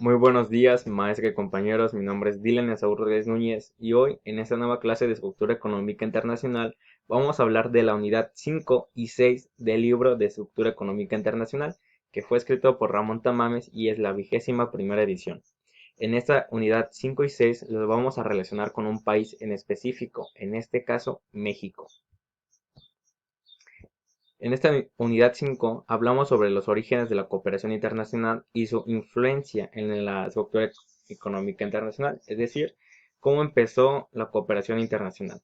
Muy buenos días, maestra y compañeros. Mi nombre es Dylan Esaú Rodríguez Núñez y hoy, en esta nueva clase de Estructura Económica Internacional, vamos a hablar de la unidad 5 y 6 del libro de Estructura Económica Internacional, que fue escrito por Ramón Tamames y es la 21ª edición. En esta unidad 5 y 6 los vamos a relacionar con un país en específico, en este caso México. En esta unidad 5 hablamos sobre los orígenes de la cooperación internacional y su influencia en la estructura económica internacional, es decir, cómo empezó la cooperación internacional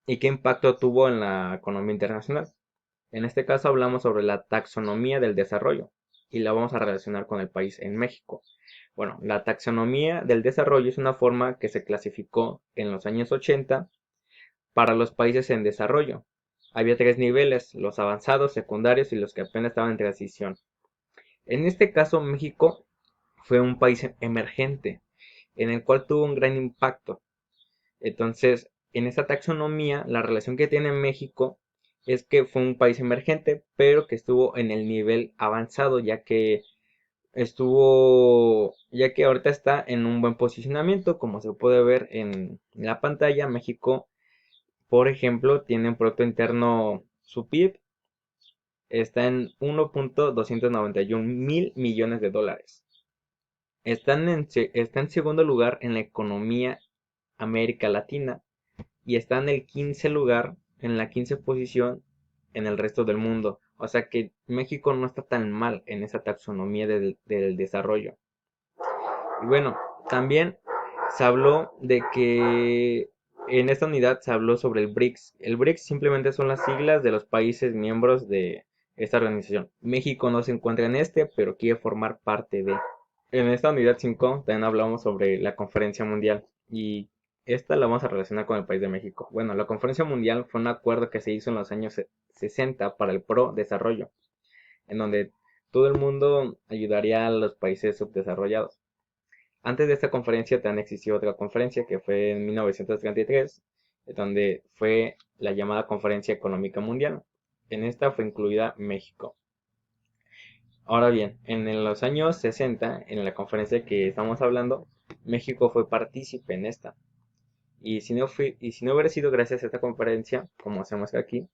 y qué impacto tuvo en la economía internacional. En este caso hablamos sobre la taxonomía del desarrollo y la vamos a relacionar con el país en México. Bueno, la taxonomía del desarrollo es una forma que se clasificó en los años 80 para los países en desarrollo. Había tres niveles: los avanzados, secundarios y los que apenas estaban en transición. En este caso, México fue un país emergente, en el cual tuvo un gran impacto. Entonces, en esta taxonomía, la relación que tiene México es que fue un país emergente, pero que estuvo en el nivel avanzado, ya que ahorita está en un buen posicionamiento, como se puede ver en la pantalla. México, por ejemplo, tiene un producto interno, su PIB está en 1.291 mil millones de dólares. Está en segundo lugar en la economía América Latina y está en el 15 lugar, en la 15 posición en el resto del mundo. O sea que México no está tan mal en esa taxonomía del desarrollo. Y bueno, también se habló de que en esta unidad se habló sobre el BRICS. El BRICS simplemente son las siglas de los países miembros de esta organización. México no se encuentra en este, pero quiere formar parte de. En esta unidad 5 también hablamos sobre la conferencia mundial y esta la vamos a relacionar con el país de México. Bueno, la conferencia mundial fue un acuerdo que se hizo en los años 60 para el pro desarrollo, en donde todo el mundo ayudaría a los países subdesarrollados. Antes de esta conferencia también existió otra conferencia que fue en 1933, donde fue la llamada Conferencia Económica Mundial. En esta fue incluida México. Ahora bien, en los años 60, en la conferencia que estamos hablando, México fue partícipe en esta. Y si no hubiera sido gracias a esta conferencia, como hacemos aquí,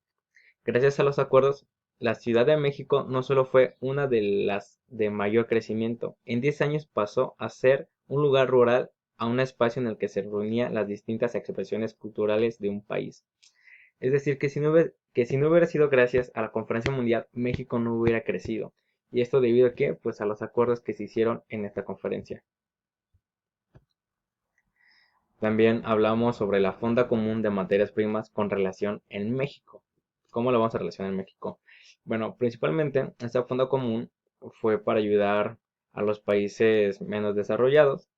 gracias a los acuerdos, la Ciudad de México no solo fue una de las de mayor crecimiento, en 10 años pasó a ser un lugar rural, a un espacio en el que se reunían las distintas expresiones culturales de un país. Es decir, que si no hubiera sido gracias a la conferencia mundial, México no hubiera crecido. ¿Y esto debido a qué? Pues a los acuerdos que se hicieron en esta conferencia. También hablamos sobre la Fonda Común de Materias Primas con relación en México. ¿Cómo lo vamos a relacionar en México? Bueno, principalmente esta Fonda Común fue para ayudar a los países menos desarrollados.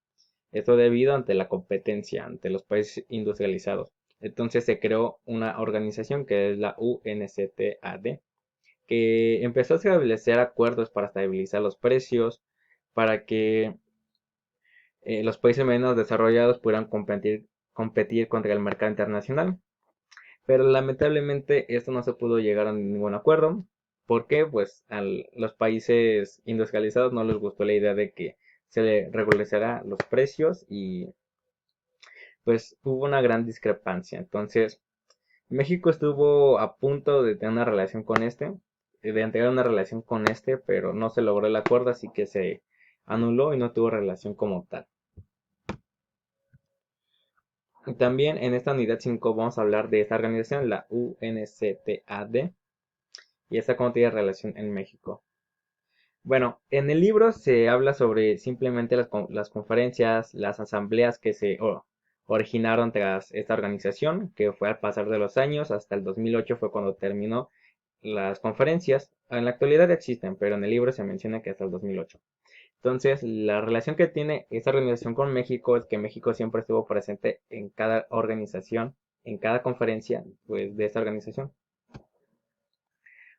Esto debido ante la competencia, ante los países industrializados. Entonces se creó una organización que es la UNCTAD, que empezó a establecer acuerdos para estabilizar los precios, para que los países menos desarrollados pudieran competir contra el mercado internacional. Pero lamentablemente esto no se pudo llegar a ningún acuerdo. ¿Por qué? Pues a los países industrializados no les gustó la idea de que se le regularizara los precios y pues hubo una gran discrepancia. Entonces México estuvo a punto de tener una relación con de entregar una relación con pero no se logró el acuerdo, así que se anuló y no tuvo relación como tal. También en esta unidad 5 vamos a hablar de esta organización, la UNCTAD, y esta cómo tiene relación en México. Bueno, en el libro se habla sobre simplemente las conferencias, las asambleas que se originaron tras esta organización, que fue al pasar de los años, hasta el 2008 fue cuando terminó las conferencias. En la actualidad existen, pero en el libro se menciona que hasta el 2008. Entonces, la relación que tiene esta organización con México es que México siempre estuvo presente en cada organización, en cada conferencia, pues, de esta organización.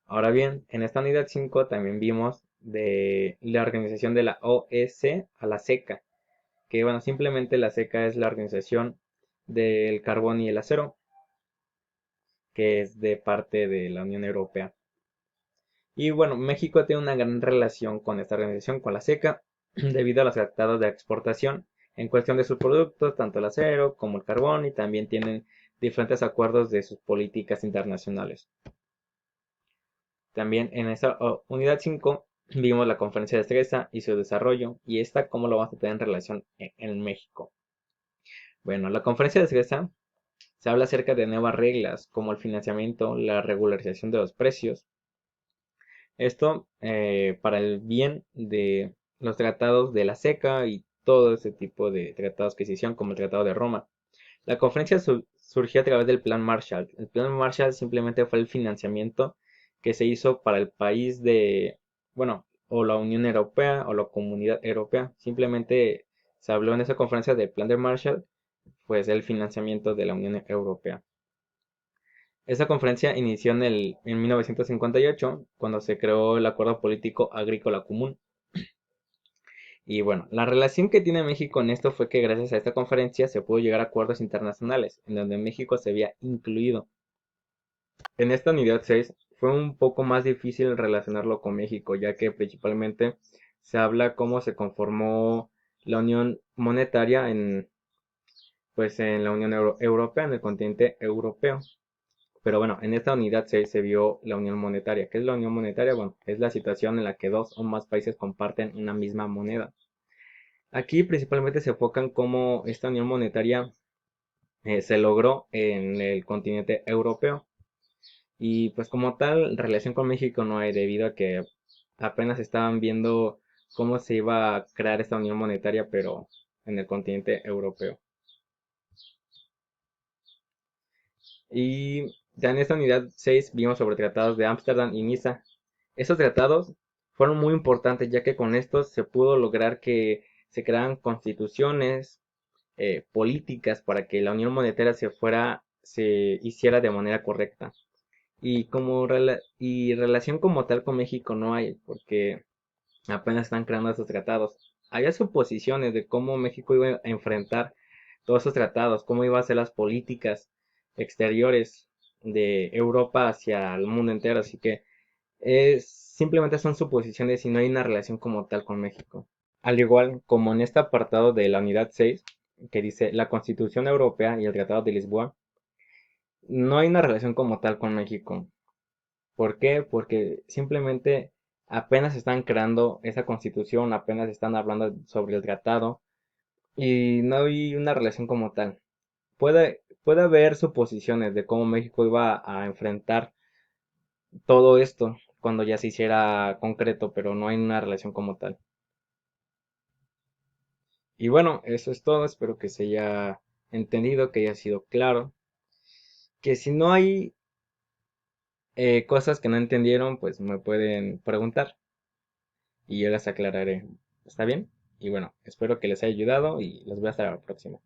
Ahora bien, en esta unidad 5 también vimos de la organización de la OEC a la SECA, que bueno, simplemente la SECA es la organización del carbón y el acero, que es de parte de la Unión Europea. Y bueno, México tiene una gran relación con esta organización, con la SECA, debido a los tratados de exportación en cuestión de sus productos, tanto el acero como el carbón, y también tienen diferentes acuerdos de sus políticas internacionales. También en esta unidad 5 vimos la conferencia de Estresa y su desarrollo, y esta cómo lo vamos a tener en relación en México. Bueno, la conferencia de Estresa se habla acerca de nuevas reglas como el financiamiento, la regularización de los precios. Esto para el bien de los tratados de la SECA y todo ese tipo de tratados que se hicieron, como el Tratado de Roma. La conferencia surgió a través del Plan Marshall. El Plan Marshall simplemente fue el financiamiento que se hizo para el país de, bueno, o la Unión Europea o la Comunidad Europea. Simplemente se habló en esa conferencia del Plan de Marshall, pues el financiamiento de la Unión Europea. Esta conferencia inició en 1958, cuando se creó el Acuerdo Político Agrícola Común. Y bueno, la relación que tiene México en esto fue que gracias a esta conferencia se pudo llegar a acuerdos internacionales, en donde México se había incluido. En esta unidad 6 fue un poco más difícil relacionarlo con México, ya que principalmente se habla cómo se conformó la Unión Monetaria pues en la Unión Europea, en el continente europeo. Pero bueno, en esta unidad se vio la unión monetaria. ¿Qué es la unión monetaria? Bueno, es la situación en la que dos o más países comparten una misma moneda. Aquí principalmente se enfocan cómo esta unión monetaria se logró en el continente europeo. Y pues como tal, relación con México no hay, debido a que apenas estaban viendo cómo se iba a crear esta unión monetaria, pero en el continente europeo. Y ya en esta unidad 6 vimos sobre tratados de Ámsterdam y Niza. Estos tratados fueron muy importantes, ya que con estos se pudo lograr que se crearan constituciones, políticas para que la unión monetaria se hiciera de manera correcta. Y y relación como tal con México no hay, porque apenas están creando estos tratados. Había suposiciones de cómo México iba a enfrentar todos esos tratados, cómo iba a ser las políticas exteriores de Europa hacia el mundo entero, así que simplemente son suposiciones y no hay una relación como tal con México. Al igual como en este apartado de la unidad 6, que dice la Constitución Europea y el Tratado de Lisboa, no hay una relación como tal con México. ¿Por qué? Porque simplemente apenas están creando esa constitución, apenas están hablando sobre el tratado y no hay una relación como tal. Puede haber suposiciones de cómo México iba a enfrentar todo esto cuando ya se hiciera concreto, pero no hay una relación como tal. Y bueno, eso es todo. Espero que se haya entendido, que haya sido claro. Que si no hay cosas que no entendieron, pues me pueden preguntar y yo las aclararé. ¿Está bien? Y bueno, espero que les haya ayudado y los veo hasta la próxima.